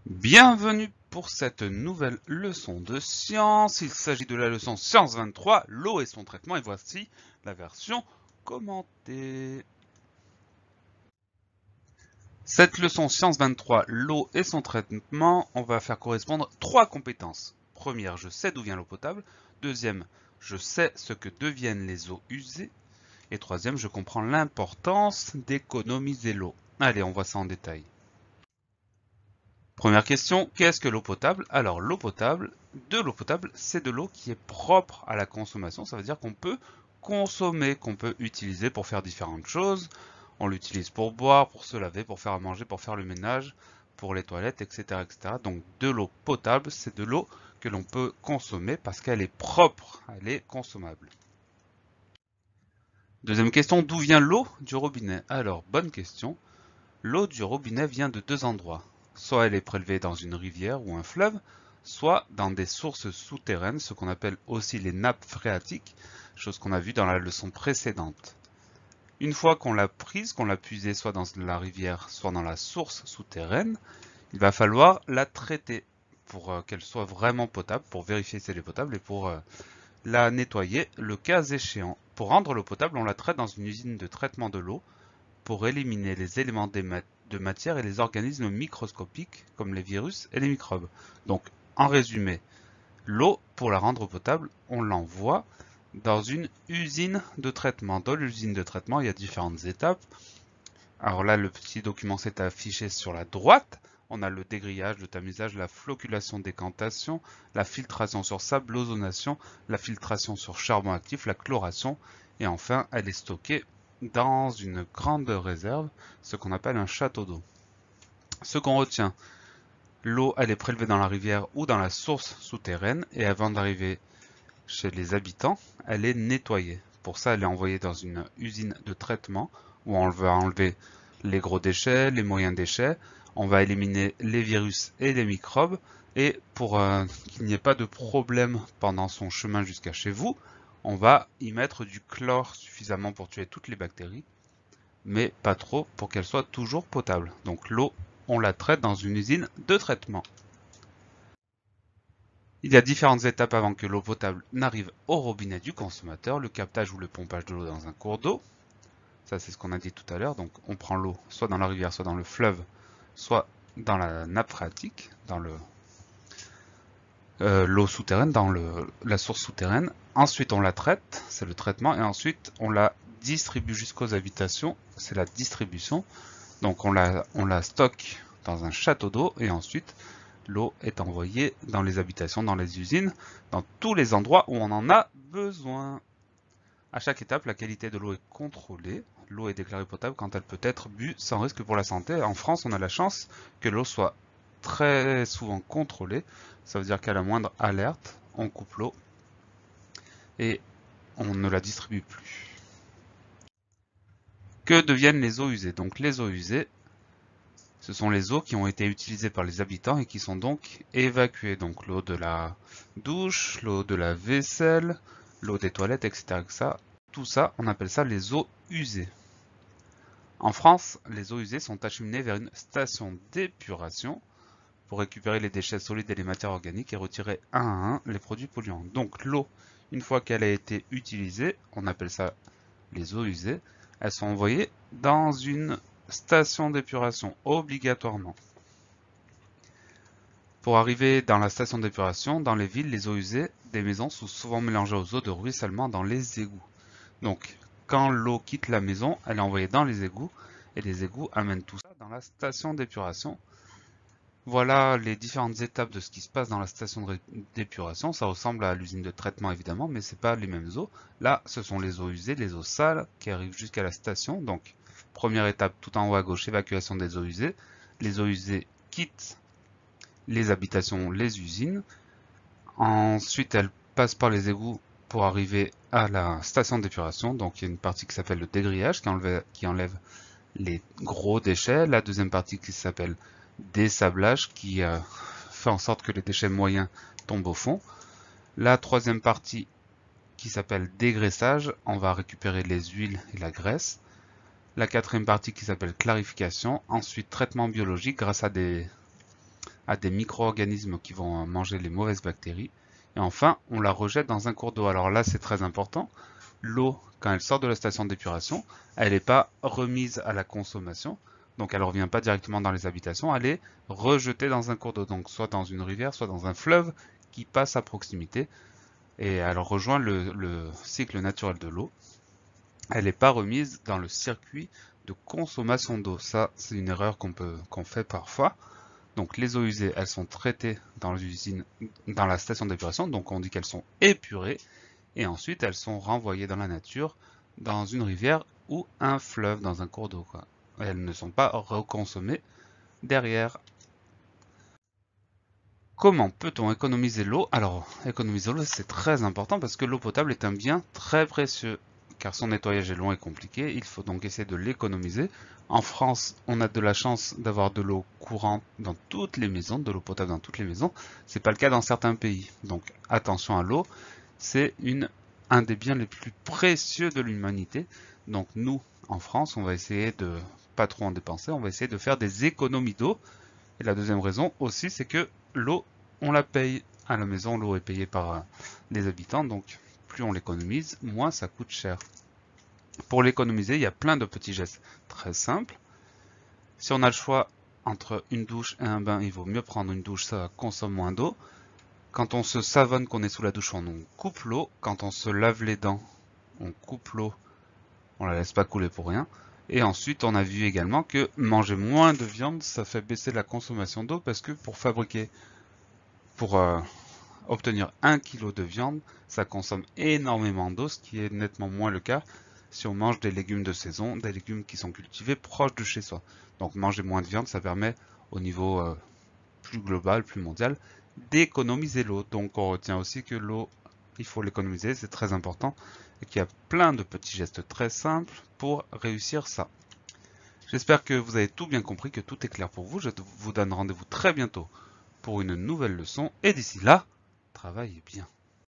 Bienvenue pour cette nouvelle leçon de science. Il s'agit de la leçon Science 23, l'eau et son traitement, et voici la version commentée. Cette leçon Science 23, l'eau et son traitement, on va faire correspondre trois compétences. Première, je sais d'où vient l'eau potable. Deuxième, je sais ce que deviennent les eaux usées. Et troisième, je comprends l'importance d'économiser l'eau. Allez, on voit ça en détail. Première question, qu'est-ce que l'eau potable? Alors l'eau potable, c'est de l'eau qui est propre à la consommation. Ça veut dire qu'on peut consommer, qu'on peut utiliser pour faire différentes choses. On l'utilise pour boire, pour se laver, pour faire à manger, pour faire le ménage, pour les toilettes, etc., etc. Donc de l'eau potable, c'est de l'eau que l'on peut consommer parce qu'elle est propre, elle est consommable. Deuxième question, d'où vient l'eau du robinet? Alors, bonne question. L'eau du robinet vient de deux endroits. Soit elle est prélevée dans une rivière ou un fleuve, soit dans des sources souterraines, ce qu'on appelle aussi les nappes phréatiques, chose qu'on a vu dans la leçon précédente. Une fois qu'on l'a prise, qu'on l'a puisée soit dans la rivière, soit dans la source souterraine, il va falloir la traiter pour qu'elle soit vraiment potable, pour vérifier si elle est potable et pour la nettoyer le cas échéant. Pour rendre l'eau potable, on la traite dans une usine de traitement de l'eau pour éliminer les éléments de matière et les organismes microscopiques comme les virus et les microbes. Donc, en résumé, l'eau, pour la rendre potable, on l'envoie dans une usine de traitement. Dans l'usine de traitement, il y a différentes étapes. Alors là, le petit document s'est affiché sur la droite. On a le dégrillage, le tamisage, la floculation, décantation, la filtration sur sable, l'ozonation, la filtration sur charbon actif, la chloration, et enfin, elle est stockée dans une grande réserve, ce qu'on appelle un château d'eau. Ce qu'on retient, l'eau, elle est prélevée dans la rivière ou dans la source souterraine, et avant d'arriver chez les habitants, elle est nettoyée. Pour ça, elle est envoyée dans une usine de traitement, où on va enlever les gros déchets, les moyens déchets, on va éliminer les virus et les microbes, et pour qu'il n'y ait pas de problème pendant son chemin jusqu'à chez vous, on va y mettre du chlore suffisamment pour tuer toutes les bactéries, mais pas trop pour qu'elle soit toujours potable. Donc l'eau, on la traite dans une usine de traitement. Il y a différentes étapes avant que l'eau potable n'arrive au robinet du consommateur, le captage ou le pompage de l'eau dans un cours d'eau. Ça, c'est ce qu'on a dit tout à l'heure. Donc, on prend l'eau soit dans la rivière, soit dans le fleuve, soit dans la nappe phréatique, dans l'eau souterraine, dans la source souterraine. Ensuite, on la traite, c'est le traitement, et ensuite, on la distribue jusqu'aux habitations, c'est la distribution. Donc, on la stocke dans un château d'eau, et ensuite, l'eau est envoyée dans les habitations, dans les usines, dans tous les endroits où on en a besoin. À chaque étape, la qualité de l'eau est contrôlée. L'eau est déclarée potable quand elle peut être bue sans risque pour la santé. En France, on a la chance que l'eau soit très souvent contrôlée. Ça veut dire qu'à la moindre alerte, on coupe l'eau et on ne la distribue plus. Que deviennent les eaux usées? Donc les eaux usées, ce sont les eaux qui ont été utilisées par les habitants et qui sont donc évacuées. Donc l'eau de la douche, l'eau de la vaisselle, l'eau des toilettes, etc., etc. Tout ça, on appelle ça les eaux usées. En France, les eaux usées sont acheminées vers une station d'épuration pour récupérer les déchets solides et les matières organiques et retirer un à un les produits polluants. Donc l'eau, une fois qu'elle a été utilisée, on appelle ça les eaux usées, elles sont envoyées dans une station d'épuration obligatoirement. Pour arriver dans la station d'épuration, dans les villes, les eaux usées des maisons sont souvent mélangées aux eaux de ruissellement dans les égouts. Donc, quand l'eau quitte la maison, elle est envoyée dans les égouts et les égouts amènent tout ça dans la station d'épuration. Voilà les différentes étapes de ce qui se passe dans la station d'épuration. Ça ressemble à l'usine de traitement évidemment, mais ce n'est pas les mêmes eaux. Là, ce sont les eaux usées, les eaux sales qui arrivent jusqu'à la station. Donc, première étape tout en haut à gauche, évacuation des eaux usées. Les eaux usées quittent les habitations, les usines. Ensuite, elles passent par les égouts pour arriver à la station d'épuration. Donc il y a une partie qui s'appelle le dégrillage qui enlève les gros déchets. La deuxième partie qui s'appelle dessablage qui fait en sorte que les déchets moyens tombent au fond. La troisième partie qui s'appelle dégraissage, on va récupérer les huiles et la graisse. La quatrième partie qui s'appelle clarification. Ensuite traitement biologique grâce à à des micro-organismes qui vont manger les mauvaises bactéries. Et enfin, on la rejette dans un cours d'eau. Alors là, c'est très important. L'eau, quand elle sort de la station d'épuration, elle n'est pas remise à la consommation. Donc elle ne revient pas directement dans les habitations, elle est rejetée dans un cours d'eau. Donc soit dans une rivière, soit dans un fleuve qui passe à proximité. Et elle rejoint le cycle naturel de l'eau. Elle n'est pas remise dans le circuit de consommation d'eau. Ça, c'est une erreur qu'on fait parfois. Donc les eaux usées, elles sont traitées dans l'usine, dans la station d'épuration, donc on dit qu'elles sont épurées, et ensuite elles sont renvoyées dans la nature, dans une rivière ou un fleuve, dans un cours d'eau. Elles ne sont pas reconsommées derrière. Comment peut-on économiser l'eau? Alors, économiser l'eau, c'est très important parce que l'eau potable est un bien très précieux, car son nettoyage est long et compliqué. Il faut donc essayer de l'économiser. En France, on a de la chance d'avoir de l'eau courante dans toutes les maisons, de l'eau potable dans toutes les maisons. C'est pas le cas dans certains pays. Donc, attention à l'eau. C'est un des biens les plus précieux de l'humanité. Donc, nous, en France, on va essayer de pas trop en dépenser. On va essayer de faire des économies d'eau. Et la deuxième raison aussi, c'est que l'eau, on la paye à la maison. L'eau est payée par les habitants. Donc, plus on l'économise, moins ça coûte cher. Pour l'économiser, il y a plein de petits gestes très simples. Si on a le choix entre une douche et un bain, il vaut mieux prendre une douche, ça consomme moins d'eau. Quand on se savonne, qu'on est sous la douche, on coupe l'eau. Quand on se lave les dents, on coupe l'eau. On la laisse pas couler pour rien. Et ensuite, on a vu également que manger moins de viande, ça fait baisser la consommation d'eau parce que pour obtenir 1 kg de viande, ça consomme énormément d'eau, ce qui est nettement moins le cas si on mange des légumes de saison, des légumes qui sont cultivés proches de chez soi. Donc manger moins de viande, ça permet au niveau plus global, plus mondial, d'économiser l'eau. Donc on retient aussi que l'eau, il faut l'économiser, c'est très important, et qu'il y a plein de petits gestes très simples pour réussir ça. J'espère que vous avez tout bien compris, que tout est clair pour vous. Je vous donne rendez-vous très bientôt pour une nouvelle leçon, et d'ici là, travaillez bien.